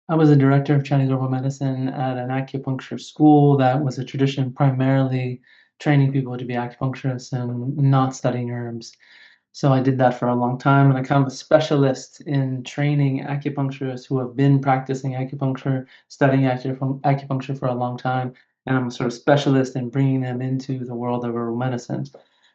I was a director of Chinese herbal medicine at an acupuncture school that was a tradition primarily training people to be acupuncturists and not studying herbs. So I did that for a long time, and I'm kind of a specialist in training acupuncturists who have been practicing acupuncture, studying acupuncture for a long time, and I'm a sort of specialist in bringing them into the world of herbal medicine.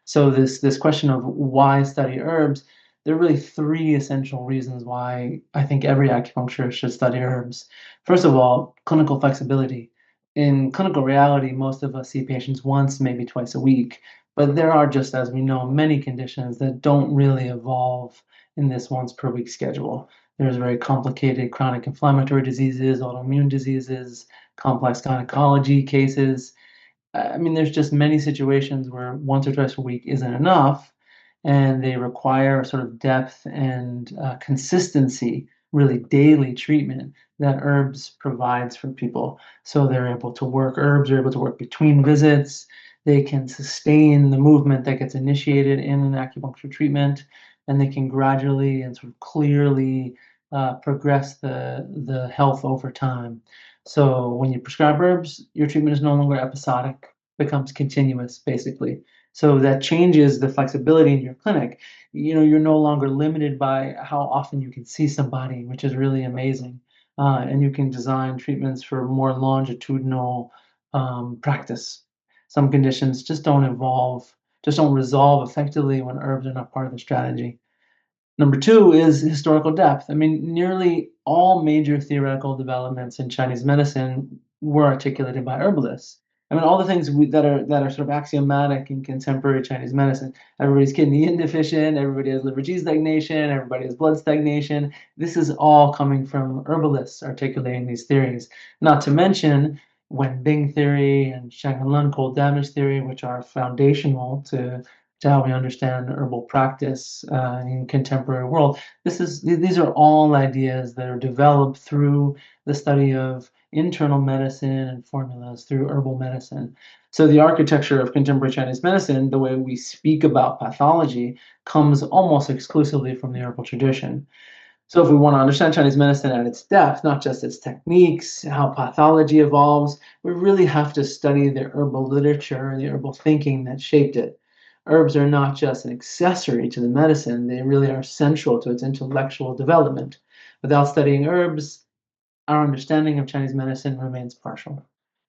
So this question of why study herbs, there are really three essential reasons why I think every acupuncturist should study herbs. First of all, clinical flexibility. In clinical reality, most of us see patients once, maybe twice a week. But there are, just as we know, many conditions that don't really evolve in this once per week schedule. There's very complicated chronic inflammatory diseases, autoimmune diseases, complex gynecology cases. I mean, there's just many situations where once or twice a week isn't enough, and they require sort of depth and consistency, really daily treatment that herbs provides for people. So they're able to work, herbs are able to work between visits. They can sustain the movement that gets initiated in an acupuncture treatment, and they can gradually and sort of clearly progress the health over time. So when you prescribe herbs, your treatment is no longer episodic, becomes continuous, basically. So that changes the flexibility in your clinic. You know, you're no longer limited by how often you can see somebody, which is really amazing. And you can design treatments for more longitudinal practice. Some conditions just don't evolve, just don't resolve effectively when herbs are not part of the strategy. Number two is historical depth. I mean, nearly all major theoretical developments in Chinese medicine were articulated by herbalists. I mean, all the things that are sort of axiomatic in contemporary Chinese medicine. Everybody's kidney deficient, everybody has liver G stagnation, everybody has blood stagnation. This is all coming from herbalists articulating these theories. Not to mention Wen Bing theory and Shanghai Lun cold damage theory, which are foundational to how we understand herbal practice in contemporary world. These are all ideas that are developed through the study of internal medicine and formulas through herbal medicine. So the architecture of contemporary Chinese medicine, the way we speak about pathology, comes almost exclusively from the herbal tradition. So if we want to understand Chinese medicine at its depth, not just its techniques, how pathology evolves, we really have to study the herbal literature and the herbal thinking that shaped it. Herbs are not just an accessory to the medicine, they really are central to its intellectual development. Without studying herbs, our understanding of Chinese medicine remains partial.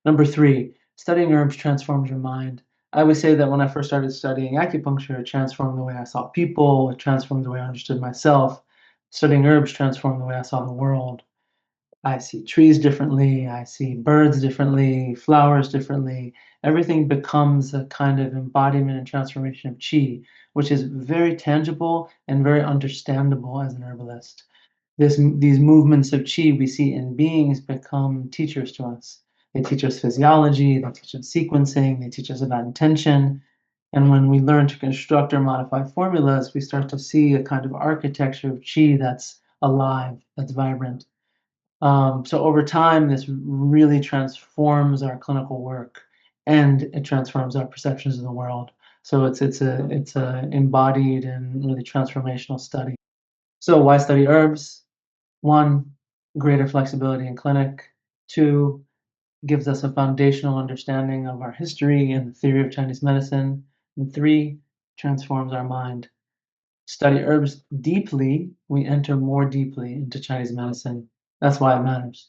Number three, studying herbs transforms your mind. I would say that when I first started studying acupuncture, it transformed the way I saw people, it transformed the way I understood myself. Studying herbs transformed the way I saw the world. I see trees differently, I see birds differently, flowers differently. Everything becomes a kind of embodiment and transformation of qi, which is very tangible and very understandable as an herbalist. These movements of qi we see in beings become teachers to us. They teach us physiology, they teach us sequencing, they teach us about intention. And when we learn to construct or modify formulas, we start to see a kind of architecture of qi that's alive, that's vibrant. So over time, this really transforms our clinical work, and it transforms our perceptions of the world. So it's a embodied and really transformational study. So why study herbs? One, greater flexibility in clinic. Two, gives us a foundational understanding of our history and the theory of Chinese medicine. And three, transforms our mind. Study herbs deeply, we enter more deeply into Chinese medicine. That's why it matters.